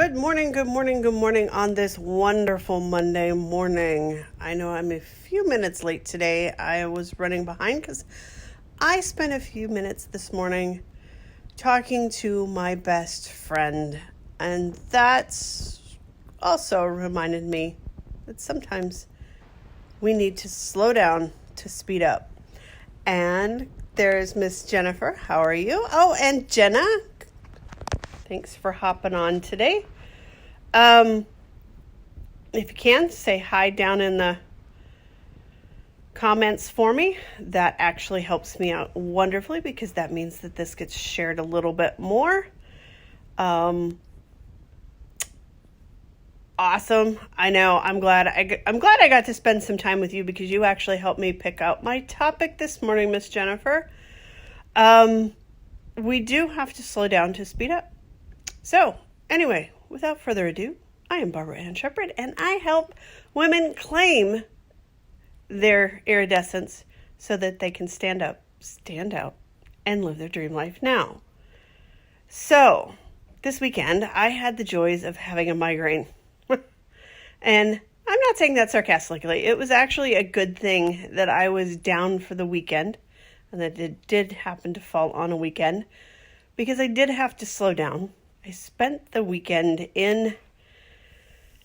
Good morning, good morning, good morning on this wonderful Monday morning. I know I'm a few minutes late today. I was running behind because I spent a few minutes this morning talking to my best friend, and that's also reminded me that sometimes we need to slow down to speed up. And there's Miss Jennifer. How are you? Oh, and Jenna. Thanks for hopping on today. If you can, say hi down in the comments for me. That actually helps me out wonderfully because that means that this gets shared a little bit more. Awesome. I know. I'm glad I got to spend some time with you because you actually helped me pick out my topic this morning, Miss Jennifer. We do have to slow down to speed up. So, anyway, without further ado, I am Barbara Ann Shepherd, and I help women claim their iridescence so that they can stand up, stand out, and live their dream life now. So, this weekend, I had the joys of having a migraine. And I'm not saying that sarcastically. It was actually a good thing that I was down for the weekend, and that it did happen to fall on a weekend, because I did have to slow down. I spent the weekend in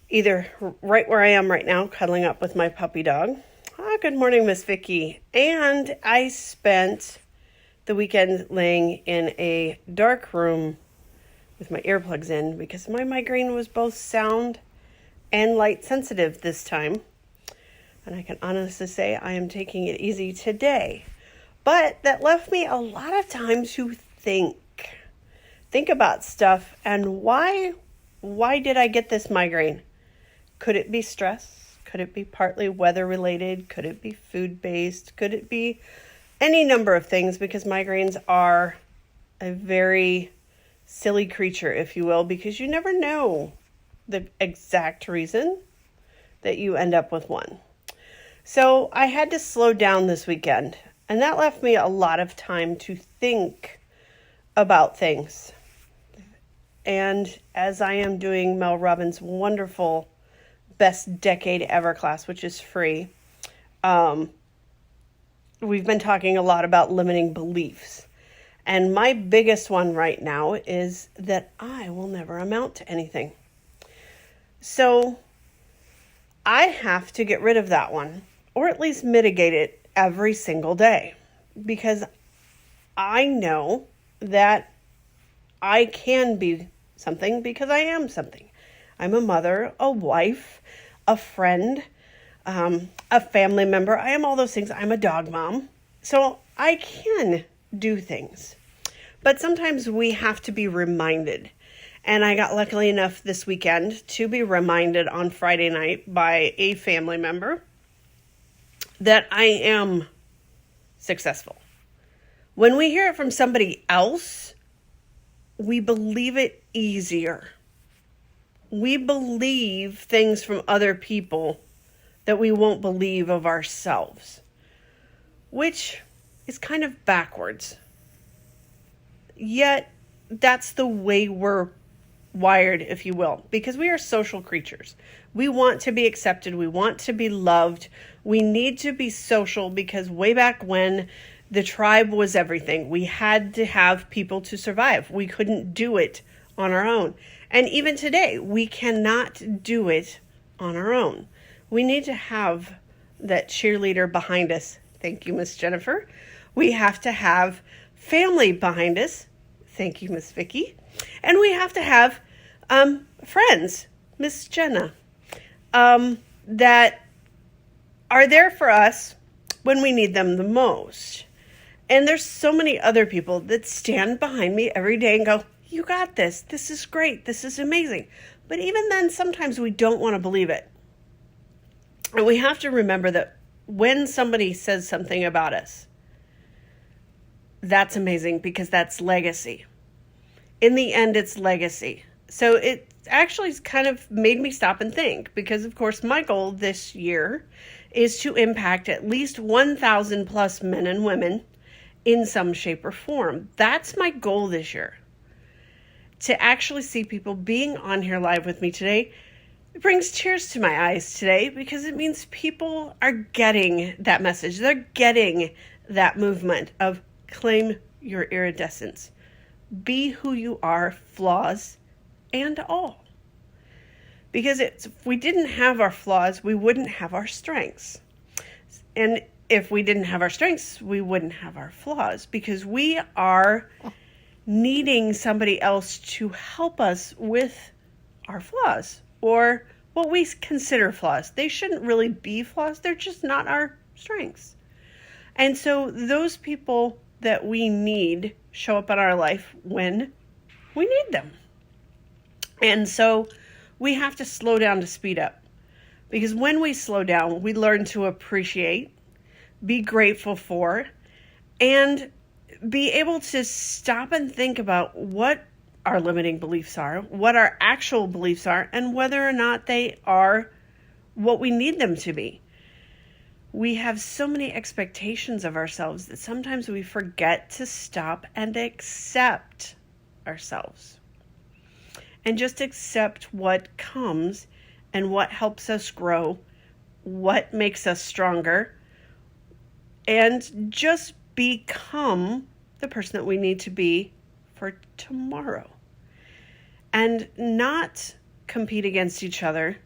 either right where I am right now, cuddling up with my puppy dog. Good morning, Miss Vicky. And I spent the weekend laying in a dark room with my earplugs in because my migraine was both sound and light sensitive this time. And I can honestly say I am taking it easy today. But that left me a lot of time to think about stuff and why did I get this migraine? Could it be stress? Could it be partly weather related? Could it be food based? Could it be any number of things? Because migraines are a very silly creature, if you will, because you never know the exact reason that you end up with one. So I had to slow down this weekend, and that left me a lot of time to think about things. And as I am doing Mel Robbins' wonderful Best Decade Ever class, which is free, we've been talking a lot about limiting beliefs. And my biggest one right now is that I will never amount to anything. So I have to get rid of that one, or at least mitigate it every single day, because I know that I can be something because I am something. I'm a mother, a wife, a friend, a family member. I am all those things. I'm a dog mom. So I can do things. But sometimes we have to be reminded. And I got lucky enough this weekend to be reminded on Friday night by a family member that I am successful. When we hear it from somebody else, we believe it easier. We believe things from other people that we won't believe of ourselves, which is kind of backwards. Yet, that's the way we're wired, if you will, because we are social creatures. We want to be accepted. We want to be loved. We need to be social because way back when, the tribe was everything. We had to have people to survive. We couldn't do it on our own. And even today, we cannot do it on our own. We need to have that cheerleader behind us. Thank you, Miss Jennifer. We have to have family behind us. Thank you, Miss Vicky. And we have to have friends, Miss Jenna, that are there for us when we need them the most. And there's so many other people that stand behind me every day and go, you got this. This is great. This is amazing. But even then, sometimes we don't want to believe it. And we have to remember that when somebody says something about us, that's amazing because that's legacy. In the end, it's legacy. So it actually kind of made me stop and think because, of course, my goal this year is to impact at least 1,000 plus men and women in some shape or form. That's my goal this year. to actually see people being on here live with me today, it brings tears to my eyes today, because it means people are getting that message. They're getting that movement of claim your iridescence. Be who you are, flaws and all. Because if we didn't have our flaws, we wouldn't have our strengths. And if we didn't have our strengths, we wouldn't have our flaws, because we are needing somebody else to help us with our flaws, or what we consider flaws. They shouldn't really be flaws. They're just not our strengths. And so those people that we need show up in our life when we need them. And so we have to slow down to speed up, because when we slow down, we learn to appreciate, be grateful for, and be able to stop and think about what our limiting beliefs are, what our actual beliefs are, and whether or not they are what we need them to be. We have so many expectations of ourselves that sometimes we forget to stop and accept ourselves. And just accept what comes and what helps us grow, what makes us stronger, and just become the person that we need to be for tomorrow. And not compete against each other,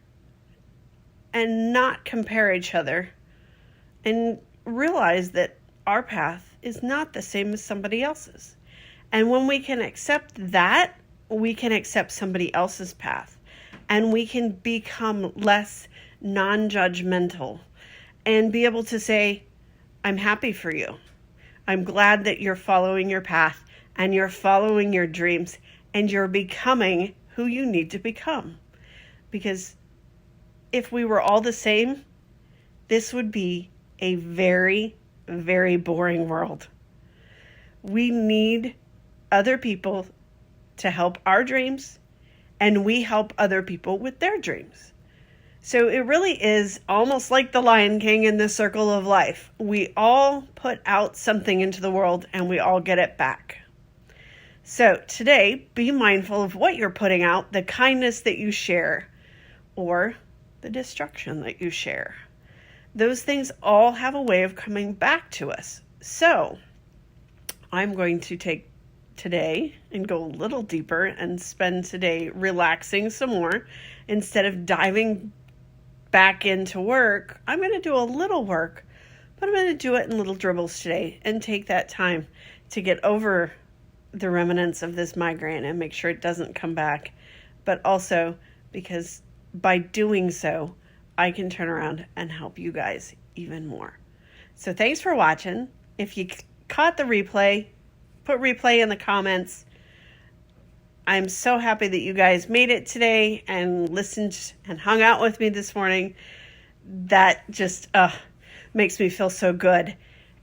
and not compare each other, and realize that our path is not the same as somebody else's. And when we can accept that, we can accept somebody else's path, and we can become less non-judgmental and be able to say, I'm happy for you. I'm glad that you're following your path and you're following your dreams and you're becoming who you need to become. Because if we were all the same, this would be a very, very boring world. We need other people to help our dreams, and we help other people with their dreams. So it really is almost like the Lion King in the circle of life. We all put out something into the world and we all get it back. So today, be mindful of what you're putting out, the kindness that you share, or the destruction that you share. Those things all have a way of coming back to us. So I'm going to take today and go a little deeper and spend today relaxing some more. Instead of diving back into work, I'm going to do a little work, but I'm going to do it in little dribbles today and take that time to get over the remnants of this migraine and make sure it doesn't come back. But also because by doing so, I can turn around and help you guys even more. So thanks for watching. If you caught the replay, put replay in the comments. I'm so happy that you guys made it today and listened and hung out with me this morning. That just makes me feel so good.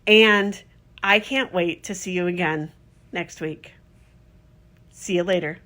And I can't wait to see you again next week. See you later.